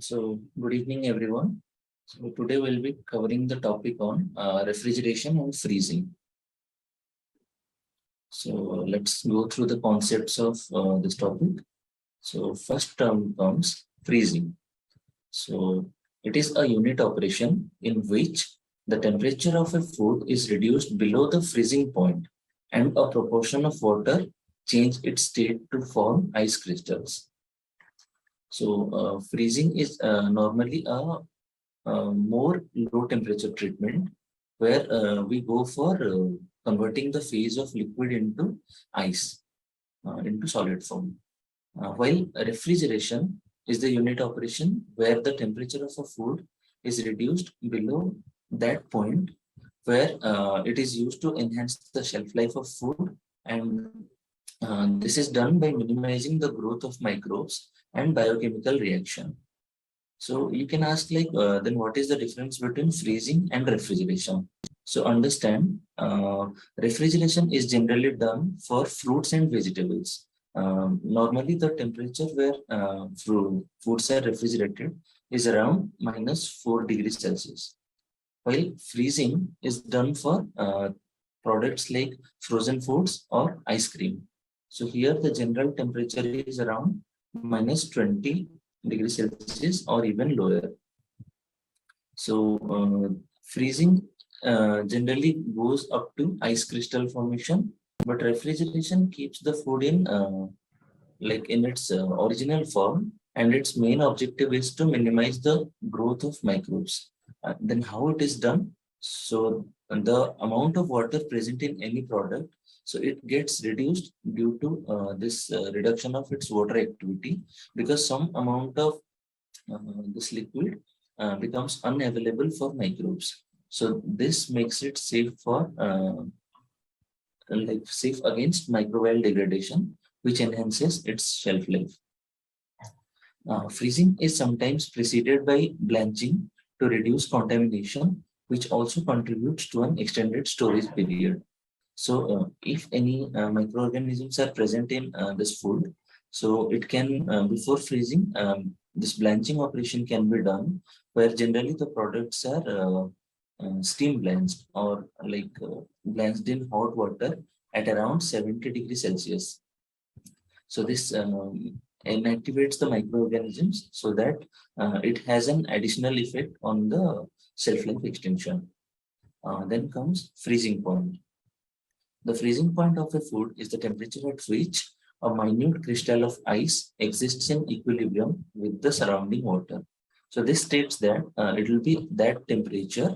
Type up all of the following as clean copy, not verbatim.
So, good evening, everyone. So, today we'll be covering the topic on refrigeration and freezing. So, let's go through the concepts of this topic. So, first term comes freezing. So, it is a unit operation in which the temperature of a food is reduced below the freezing point and a proportion of water change its state to form ice crystals. So, freezing is normally a more low temperature treatment where we go for converting the phase of liquid into ice, into solid form. While refrigeration is the unit operation where the temperature of a food is reduced below that point where it is used to enhance the shelf life of food, and this is done by minimizing the growth of microbes and biochemical reaction. So you can ask then what is the difference between freezing and refrigeration? So understand, refrigeration is generally done for fruits and vegetables. Normally the temperature where foods are refrigerated is around -4 degrees Celsius. While freezing is done for products like frozen foods or ice cream. So here the general temperature is around -20 degrees Celsius or even lower. So freezing generally goes up to ice crystal formation, but refrigeration keeps the food in in its original form, and its main objective is to minimize the growth of microbes. Then how it is done? So the amount of water present in any product, so it gets reduced due to this reduction of its water activity, because some amount of this liquid becomes unavailable for microbes. So this makes it safe for safe against microbial degradation, which enhances its shelf life. Freezing is sometimes preceded by blanching to reduce contamination, which also contributes to an extended storage period. So if any microorganisms are present in this food, so it can, before freezing, this blanching operation can be done, where generally the products are steam blanched or blanched in hot water at around 70 degrees Celsius. So this inactivates the microorganisms so that it has an additional effect on the shelf life extension. Then comes freezing point. The freezing point of a food is the temperature at which a minute crystal of ice exists in equilibrium with the surrounding water. So this states that it will be that temperature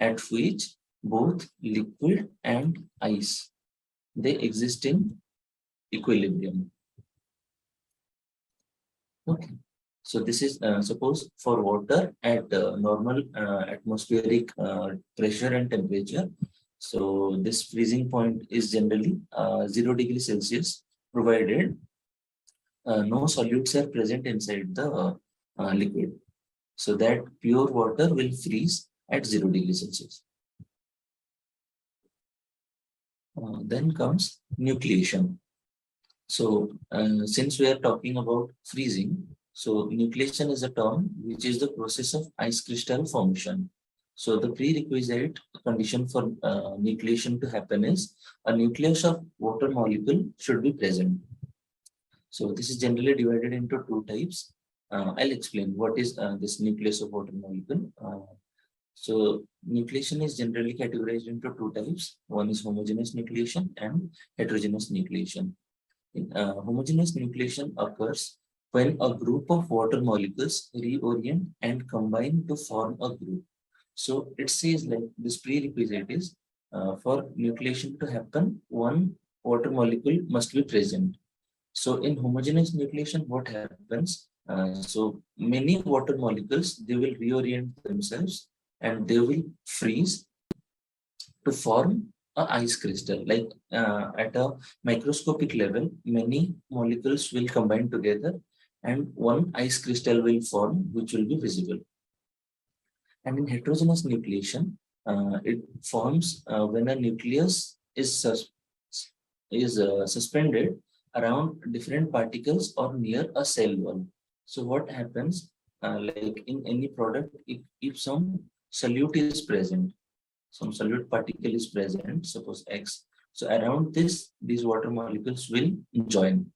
at which both liquid and ice, they exist in equilibrium. Okay. So this is suppose for water at normal atmospheric pressure and temperature. So this freezing point is generally 0 degrees Celsius, provided no solutes are present inside the liquid. So that pure water will freeze at 0 degrees Celsius. Then comes nucleation. So since we are talking about freezing, so nucleation is a term which is the process of ice crystal formation. So the prerequisite condition for nucleation to happen is a nucleus of water molecule should be present. So this is generally divided into two types. I'll explain what is this nucleus of water molecule. So nucleation is generally categorized into two types. One is homogeneous nucleation and heterogeneous nucleation. Homogeneous nucleation occurs when a group of water molecules reorient and combine to form a group. So it says like this prerequisite is for nucleation to happen, one water molecule must be present. So in homogeneous nucleation, what happens? So many water molecules, they will reorient themselves and they will freeze to form a ice crystal. Like at a microscopic level, many molecules will combine together and one ice crystal will form, which will be visible. And in heterogeneous nucleation, it forms when a nucleus is suspended around different particles or near a cell wall. So what happens? like in any product, if some solute is present, some solute particle is present, suppose X. So around this, these water molecules will join.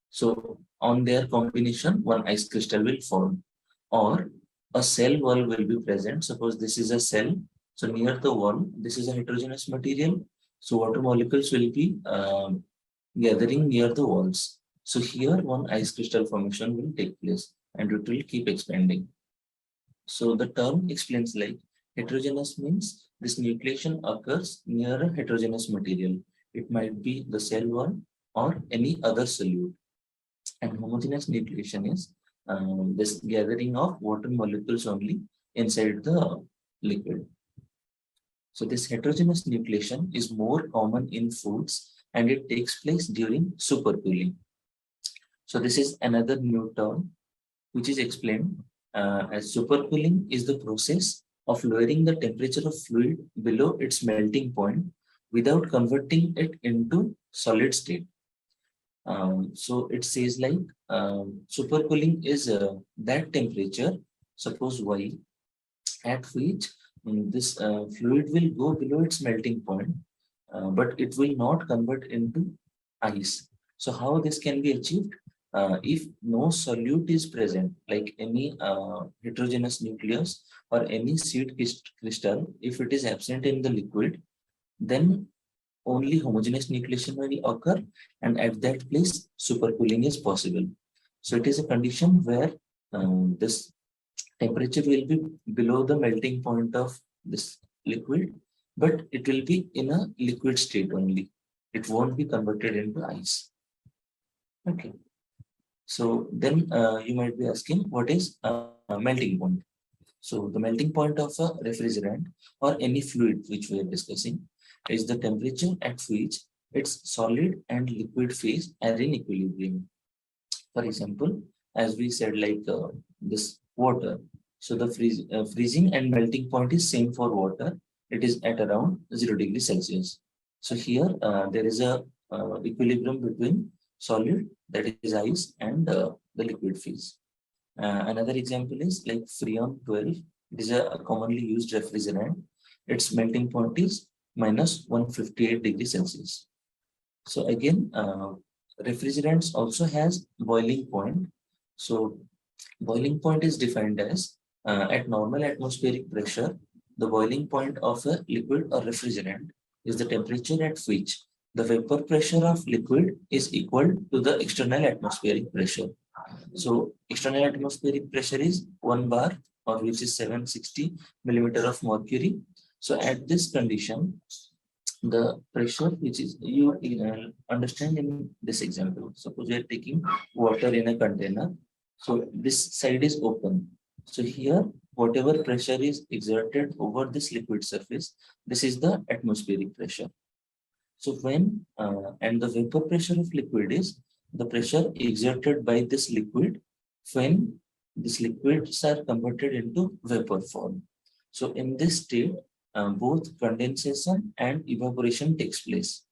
So on their combination, one ice crystal will form, or a cell wall will be present. Suppose this is a cell. So near the wall, this is a heterogeneous material. So water molecules will be gathering near the walls. So here one ice crystal formation will take place and it will keep expanding. So the term explains like heterogeneous means this nucleation occurs near a heterogeneous material. It might be the cell wall or any other solute. And homogeneous nucleation is this gathering of water molecules only inside the liquid. So this heterogeneous nucleation is more common in foods and it takes place during supercooling. So this is another new term which is explained as supercooling is the process of lowering the temperature of fluid below its melting point without converting it into solid state. So it says like supercooling is that temperature, suppose Y, at which this fluid will go below its melting point, but it will not convert into ice. So how this can be achieved? If no solute is present, like any heterogeneous nucleus or any seed crystal, if it is absent in the liquid, then only homogeneous nucleation will occur, and at that place supercooling is possible. So it is a condition where this temperature will be below the melting point of this liquid, but it will be in a liquid state only. It won't be converted into ice. Okay. So then you might be asking, what is a melting point? So the melting point of a refrigerant or any fluid which we are discussing is the temperature at which its solid and liquid phase are in equilibrium. For example, as we said, like this water. So the freezing and melting point is same for water. It is at around 0 degrees Celsius. So here there is a equilibrium between solid, that is ice, and the liquid phase. Another example is like Freon 12. It is a commonly used refrigerant. Its melting point is minus 158 degrees Celsius. So again, refrigerants also has boiling point. So boiling point is defined as at normal atmospheric pressure, the boiling point of a liquid or refrigerant is the temperature at which the vapor pressure of liquid is equal to the external atmospheric pressure. So external atmospheric pressure is 1 bar, or which is 760 millimeter of mercury. So at this condition, the pressure which is you understand in this example. Suppose we are taking water in a container. So this side is open. So here, whatever pressure is exerted over this liquid surface, this is the atmospheric pressure. So when and the vapor pressure of liquid is the pressure exerted by this liquid when these liquids are converted into vapor form. So in this state, both condensation and evaporation takes place.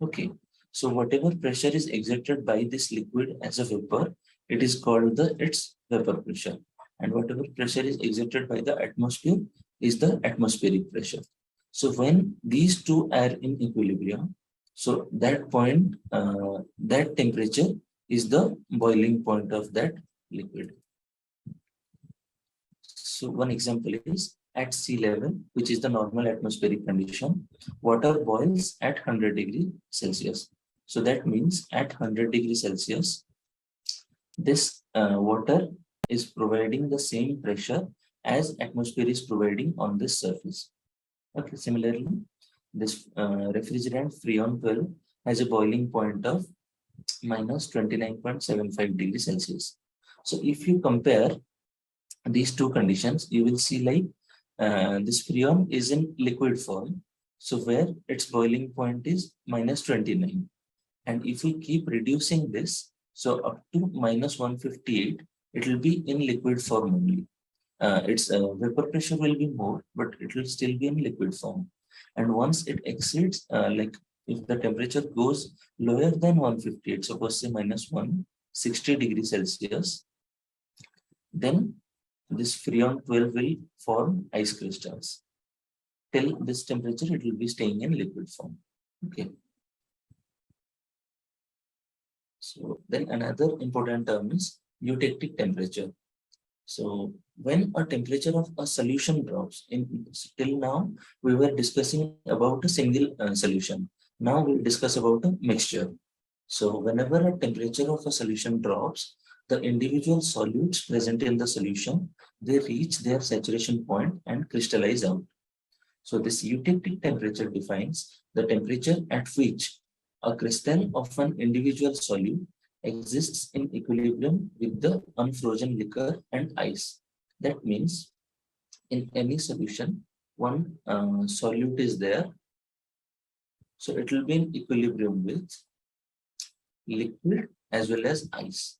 Okay. So whatever pressure is exerted by this liquid as a vapor, it is called its vapor pressure. And whatever pressure is exerted by the atmosphere is the atmospheric pressure. So when these two are in equilibrium, so that point, that temperature is the boiling point of that liquid. So one example is at sea level, which is the normal atmospheric condition, water boils at 100 degrees Celsius. So that means at 100 degrees Celsius, this water is providing the same pressure as atmosphere is providing on this surface. Okay, similarly, this refrigerant Freon 12 has a boiling point of minus 29.75 degrees Celsius. So if you compare these two conditions, you will see like this Freon is in liquid form. So where its boiling point is minus 29. And if we keep reducing this, so up to minus 158, it will be in liquid form only. Its vapor pressure will be more, but it will still be in liquid form. And once it exceeds, like if the temperature goes lower than 158, suppose say minus 160 degrees Celsius, Then this Freon 12 will form ice crystals. Till this temperature, it will be staying in liquid form. Okay. So then another important term is eutectic temperature. So when a temperature of a solution drops, till now we were discussing about a single solution. Now we'll discuss about a mixture. So whenever a temperature of a solution drops, the individual solutes present in the solution, they reach their saturation point and crystallize out. So this eutectic temperature defines the temperature at which a crystal of an individual solute exists in equilibrium with the unfrozen liquor and ice. That means in any solution, one solute is there. So it will be in equilibrium with liquid as well as ice.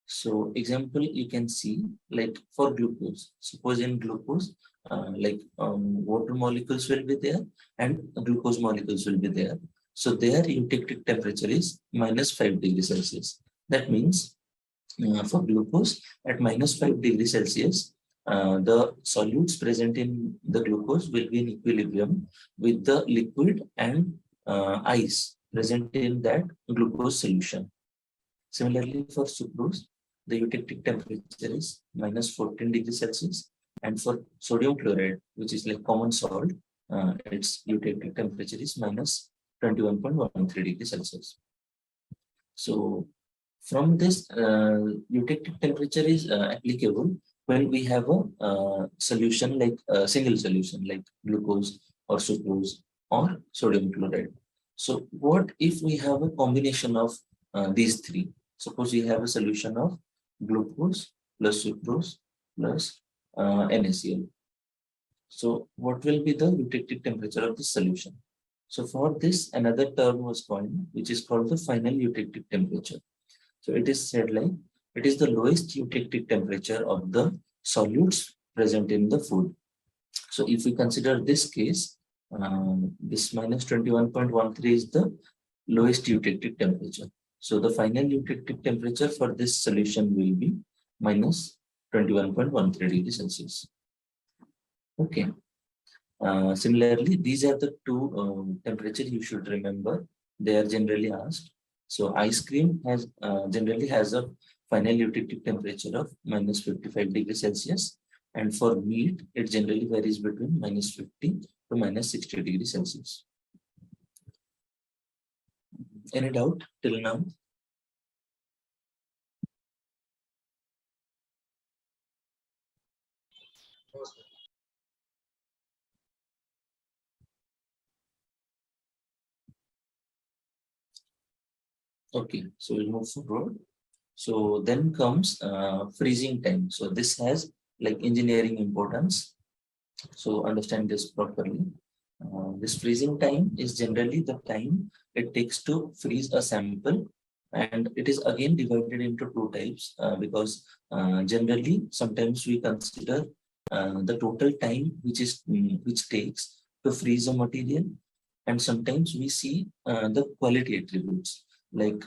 So example, you can see like for glucose, suppose in glucose, water molecules will be there and glucose molecules will be there. So their eutectic temperature is -5°C. That means for glucose at -5°C, the solutes present in the glucose will be in equilibrium with the liquid and ice present in that glucose solution. Similarly, for sucrose, the eutectic temperature is -14°C, and for sodium chloride, which is like common salt, its eutectic temperature is -21.13°C. So from this, eutectic temperature is applicable when we have a solution like a single solution like glucose or sucrose or sodium chloride. So what if we have a combination of these three? Suppose we have a solution of glucose plus sucrose plus NaCl. So what will be the eutectic temperature of the solution? So for this, another term was coined, which is called the final eutectic temperature. So it is said like it is the lowest eutectic temperature of the solutes present in the food. So if we consider this case, this -21.13 is the lowest eutectic temperature. So the final eutectic temperature for this solution will be -21.13°C. Okay. Similarly, these are the two temperatures you should remember. They are generally asked. So ice cream has generally has a final eutectic temperature of -55°C, and for meat, it generally varies between -50 to -60°C. Any doubt till now? Okay, so we'll move forward. So then comes freezing time. So this has like engineering importance. So understand this properly. This freezing time is generally the time it takes to freeze a sample, and it is again divided into two types because generally sometimes we consider the total time which takes to freeze a material, and sometimes we see the quality attributes like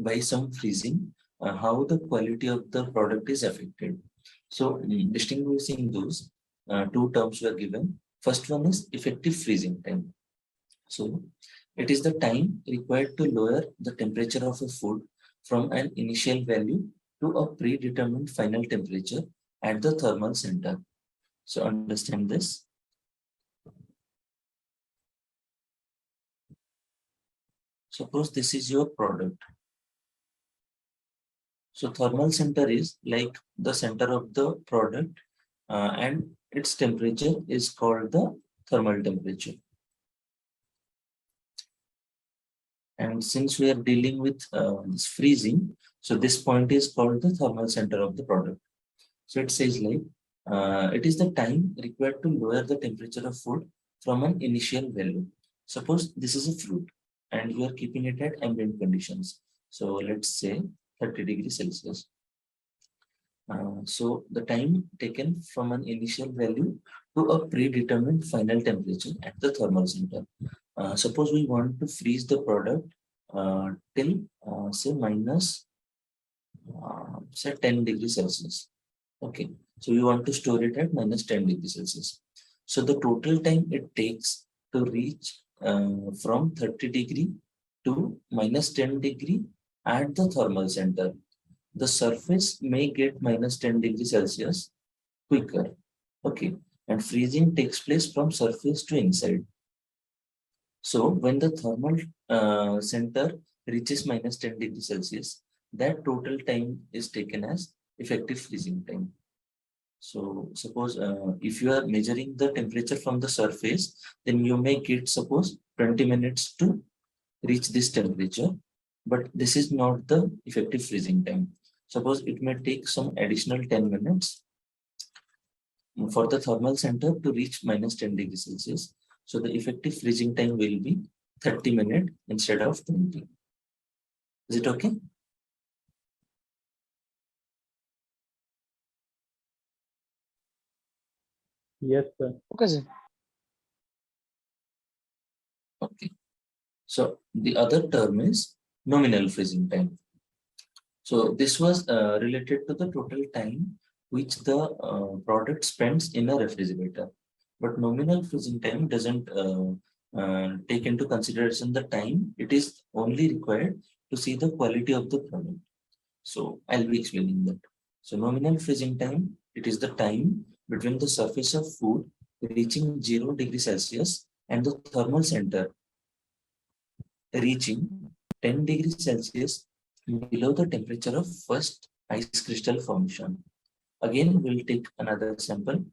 by some freezing how the quality of the product is affected. So distinguishing those two terms were given. First one is effective freezing time. So it is the time required to lower the temperature of a food from an initial value to a predetermined final temperature at the thermal center. So understand this. Suppose this is your product. So thermal center is like the center of the product and its temperature is called the thermal temperature. And since we are dealing with this freezing, so this point is called the thermal center of the product. So it says like, it is the time required to lower the temperature of food from an initial value. Suppose this is a fruit and you are keeping it at ambient conditions. So let's say 30°C. So the time taken from an initial value to a predetermined final temperature at the thermal center. Suppose we want to freeze the product till say say 10 degrees Celsius. Okay, so you want to store it at minus 10 degrees Celsius. So the total time it takes to reach from 30 degree to minus 10 degree at the thermal center. The surface may get minus 10 degrees Celsius quicker. Okay, and freezing takes place from surface to inside. So when the thermal center reaches minus 10 degrees Celsius, that total time is taken as effective freezing time. So suppose if you are measuring the temperature from the surface, then you may get suppose 20 minutes to reach this temperature, but this is not the effective freezing time. Suppose it may take some additional 10 minutes for the thermal center to reach minus 10 degrees Celsius. So the effective freezing time will be 30 minutes instead of 20. Is it okay? Yes, sir. Okay, sir. Okay. So the other term is nominal freezing time. So this was related to the total time which the product spends in a refrigerator. But nominal freezing time doesn't take into consideration the time. It is only required to see the quality of the product. So I'll be explaining that. So nominal freezing time, it is the time between the surface of food reaching 0 degrees Celsius and the thermal center reaching 10 degrees Celsius below the temperature of first ice crystal formation. Again, we'll take another sample.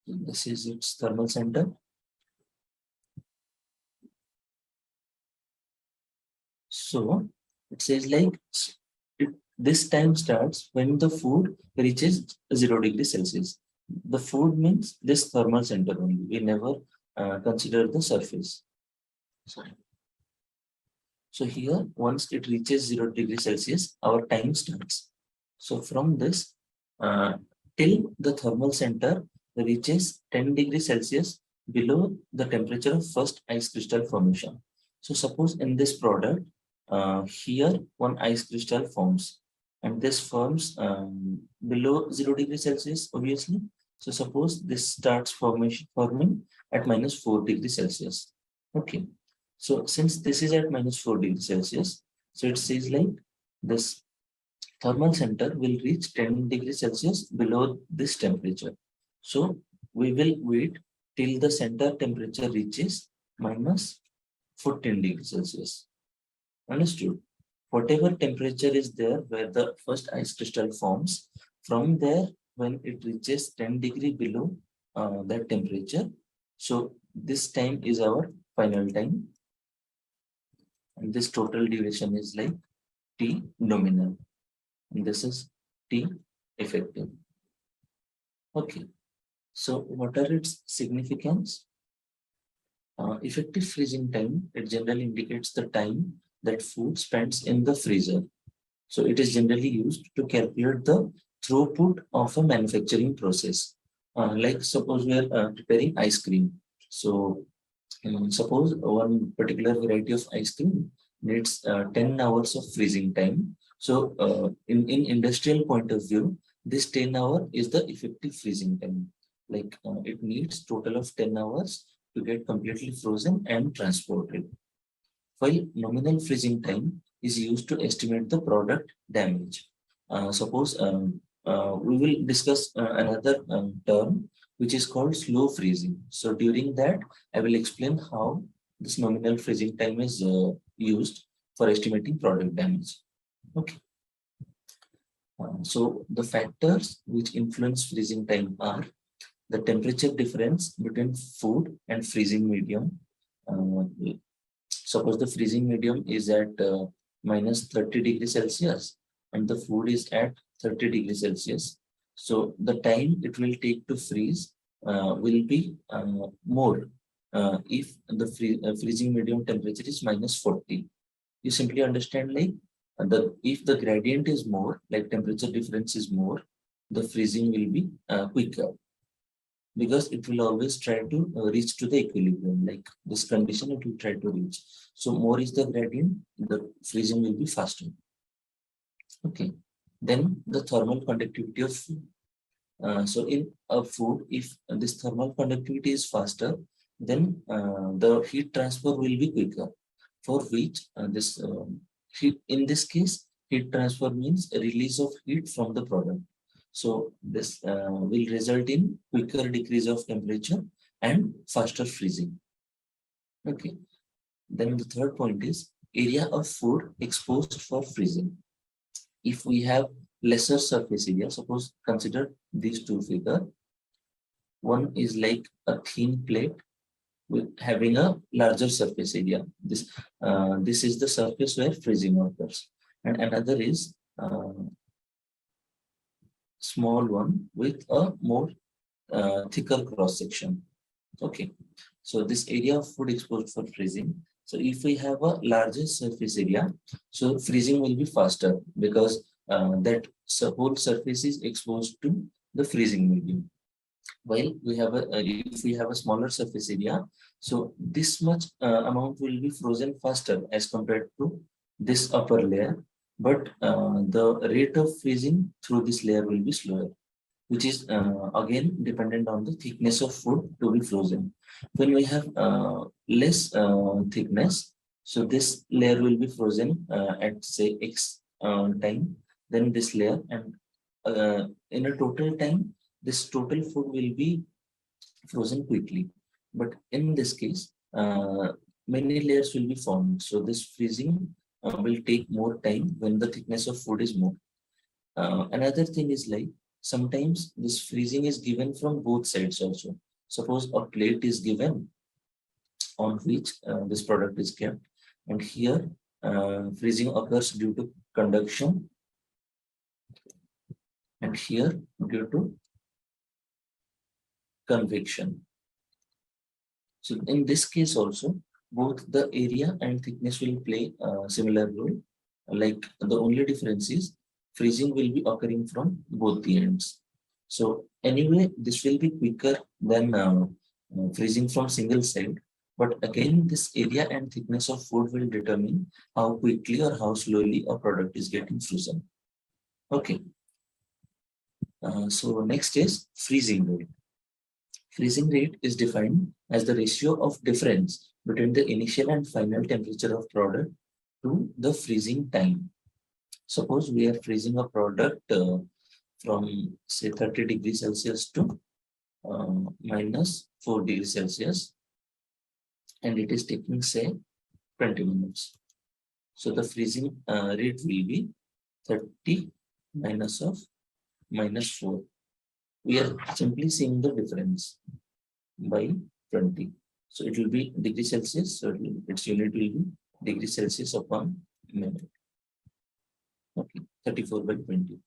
This is its thermal center. So it says like this time starts when the food reaches 0 degrees Celsius. The food means this thermal center only. We never consider the surface. So here, once it reaches 0 degrees Celsius, our time starts. So from this till the thermal center reaches 10 degrees Celsius below the temperature of first ice crystal formation. So suppose in this product, here one ice crystal forms and this forms below 0 degrees Celsius, obviously. So suppose this starts forming at minus 4 degrees Celsius. Okay. So since this is at minus 4 degrees Celsius, so it says like this thermal center will reach 10 degrees Celsius below this temperature. So we will wait till the center temperature reaches minus 14 degrees Celsius. Understood? Whatever temperature is there where the first ice crystal forms, from there when it reaches 10 degree below that temperature, so this time is our final time. And this total duration is like T nominal. And this is T effective. Okay. So what are its significance? Effective freezing time, it generally indicates the time that food spends in the freezer. So it is generally used to calculate the throughput of a manufacturing process. Like suppose we are preparing ice cream. So suppose one particular variety of ice cream needs 10 hours of freezing time. So in industrial point of view, this 10 hour is the effective freezing time. Like it needs total of 10 hours to get completely frozen and transported. While nominal freezing time is used to estimate the product damage. Suppose we will discuss another term which is called slow freezing. So during that, I will explain how this nominal freezing time is used for estimating product damage. Okay. So the factors which influence freezing time are the temperature difference between food and freezing medium. Suppose the freezing medium is at minus 30 degrees Celsius and the food is at 30 degrees Celsius. So the time it will take to freeze will be more if the freezing medium temperature is minus 40. You simply understand like if the gradient is more, like temperature difference is more, the freezing will be quicker. because it will always try to reach to the equilibrium, like this condition it will try to reach. So more is the gradient, the freezing will be faster. Okay. Then the thermal conductivity of food. So in a food, if this thermal conductivity is faster, then the heat transfer will be quicker. For which this heat, in this case, heat transfer means a release of heat from the product. So this will result in quicker decrease of temperature and faster freezing. Okay. Then the third point is area of food exposed for freezing. If we have lesser surface area, suppose consider these two figures. One is like a thin plate with having a larger surface area. This is the surface where freezing occurs, and another is small one with a more thicker cross section. Okay, so this area of food exposed for freezing. So if we have a larger surface area, so freezing will be faster because that whole surface is exposed to the freezing medium. While we have if we have a smaller surface area, so this much amount will be frozen faster as compared to this upper layer, but the rate of freezing through this layer will be slower, which is again dependent on the thickness of food to be frozen. When we have less thickness, so this layer will be frozen at say X time, then this layer, and in a total time, this total food will be frozen quickly. But in this case, many layers will be formed. So this freezing will take more time when the thickness of food is more. Another thing is like sometimes this freezing is given from both sides also. Suppose a plate is given on which this product is kept, and here freezing occurs due to conduction, and here due to convection. So in this case also, both the area and thickness will play a similar role. Like the only difference is freezing will be occurring from both the ends. So anyway, this will be quicker than freezing from single side. But again, this area and thickness of food will determine how quickly or how slowly a product is getting frozen. Okay. So next is freezing rate. Freezing rate is defined as the ratio of difference between the initial and final temperature of product to the freezing time. Suppose we are freezing a product from say 30 degrees Celsius to minus 4 degrees Celsius, and it is taking say 20 minutes. So the freezing rate will be 30 minus of minus 4. We are simply seeing the difference by 20. So it will be degrees Celsius, so its unit will be degrees Celsius upon minute. Okay, 34 by 20.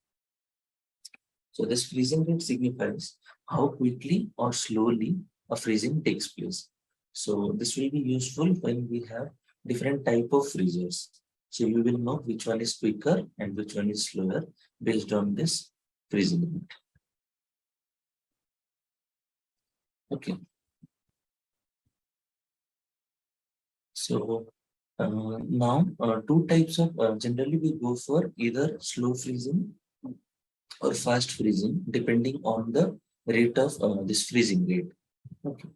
So this freezing rate signifies how quickly or slowly a freezing takes place. So this will be useful when we have different type of freezers. So you will know which one is quicker and which one is slower based on this freezing rate. Okay. So now two types of generally we go for either slow freezing or fast freezing depending on the rate of this freezing rate. Okay.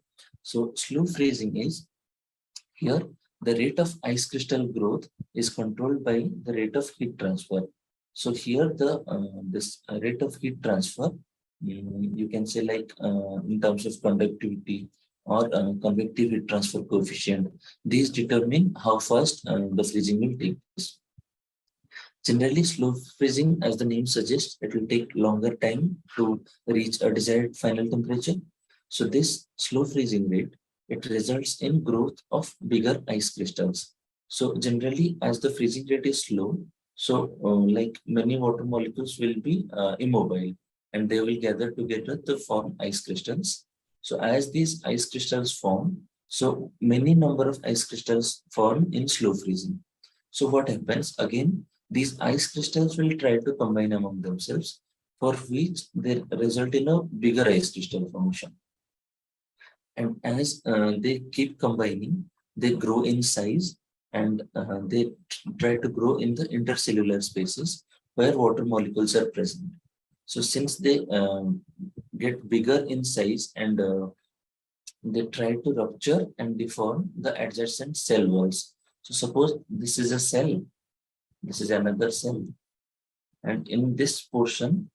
So slow freezing is here the rate of ice crystal growth is controlled by the rate of heat transfer. So here the this rate of heat transfer, you can say like in terms of conductivity or convective heat transfer coefficient, these determine how fast the freezing will take place. Generally, slow freezing, as the name suggests, it will take longer time to reach a desired final temperature. So this slow freezing rate, it results in growth of bigger ice crystals. So generally, as the freezing rate is slow, so like many water molecules will be immobile and they will gather together to form ice crystals. So as these ice crystals form, so many number of ice crystals form in slow freezing. So what happens again? These ice crystals will try to combine among themselves, for which they result in a bigger ice crystal formation. And as they keep combining, they grow in size, and they try to grow in the intercellular spaces where water molecules are present. So since they get bigger in size, and they try to rupture and deform the adjacent cell walls. So suppose this is a cell, this is another cell, and in this portion,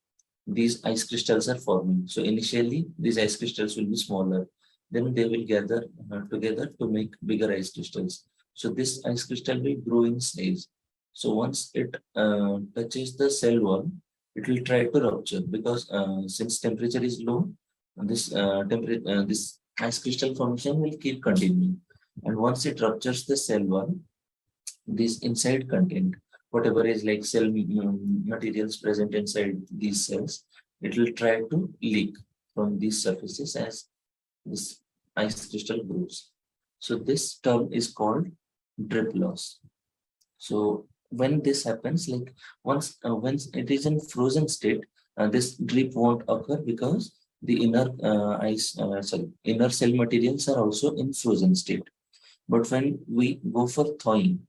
these ice crystals are forming. So initially, these ice crystals will be smaller. Then they will gather together to make bigger ice crystals. So this ice crystal will grow in size. So once it touches the cell wall, it will try to rupture, because since temperature is low, this ice crystal formation will keep continuing. And once it ruptures the cell wall, this inside content, whatever is like cell materials present inside these cells, it will try to leak from these surfaces as this ice crystal grows. So this term is called drip loss. So when this happens, like once it is in frozen state, this drip won't occur, because the inner cell materials are also in frozen state. But when we go for thawing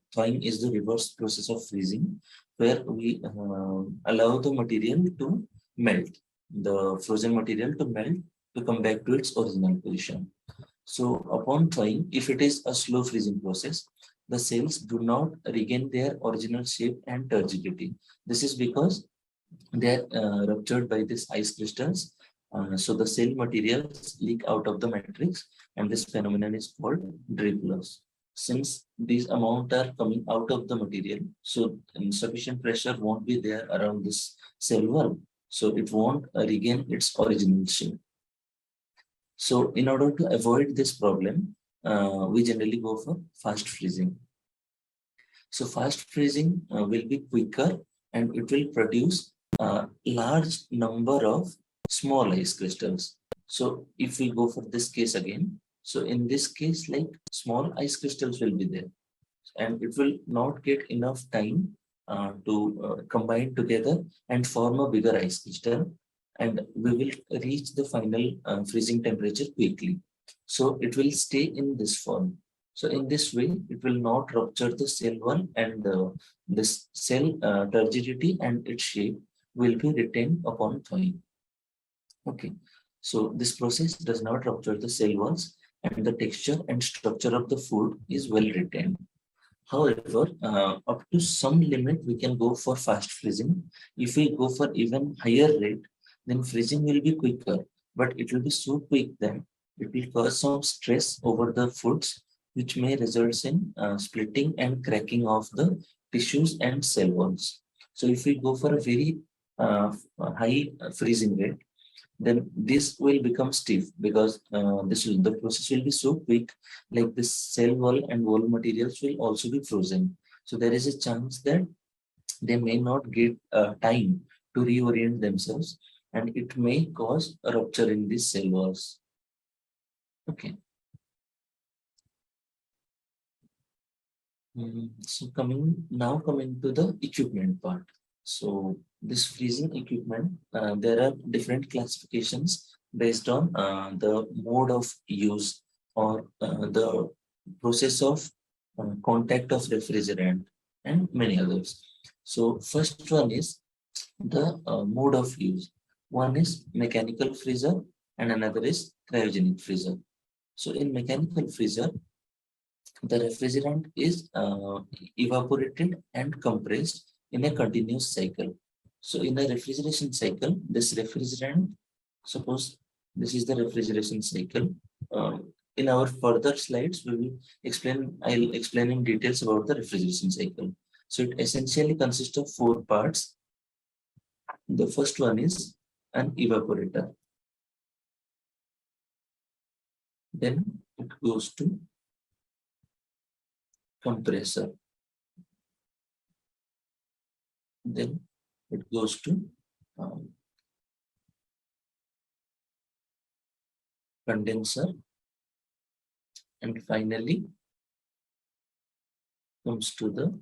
is the reverse process of freezing, where we allow the material to melt, the frozen material to melt, to come back to its original position. So upon thawing, if it is a slow freezing process, the cells do not regain their original shape and turgidity. This is because they are ruptured by these ice crystals. So the cell materials leak out of the matrix, and this phenomenon is called drip loss. Since these amount are coming out of the material, so insufficient pressure won't be there around this cell wall, so it won't regain its original shape. So in order to avoid this problem, we generally go for fast freezing. So fast freezing will be quicker, and it will produce a large number of small ice crystals. So if we go for this case again, so in this case, like small ice crystals will be there, and it will not get enough time to combine together and form a bigger ice crystal, and we will reach the final freezing temperature quickly. So it will stay in this form. So in this way, it will not rupture the cell wall, and this cell turgidity and its shape will be retained upon thawing. Okay, so this process does not rupture the cell walls, and the texture and structure of the food is well retained. However, up to some limit, we can go for fast freezing. If we go for even higher rate, then freezing will be quicker, but it will be so quick that it will cause some stress over the foods, which may result in splitting and cracking of the tissues and cell walls. So if we go for a very high freezing rate, then this will become stiff, because the process will be so quick, like this cell wall and wall materials will also be frozen. So there is a chance that they may not get time to reorient themselves, and it may cause a rupture in these cell walls. Okay. So coming to the equipment part. So this freezing equipment, there are different classifications based on the mode of use, or the process of contact of refrigerant, and many others. So first one is the mode of use. One is mechanical freezer, and another is cryogenic freezer. So in mechanical freezer, the refrigerant is evaporated and compressed in a continuous cycle. So in a refrigeration cycle, this refrigerant, suppose this is the refrigeration cycle. In our further slides, I'll explain in details about the refrigeration cycle. So it essentially consists of four parts. The first one is an evaporator. Then it goes to compressor. Then it goes to um, condenser, and finally comes to the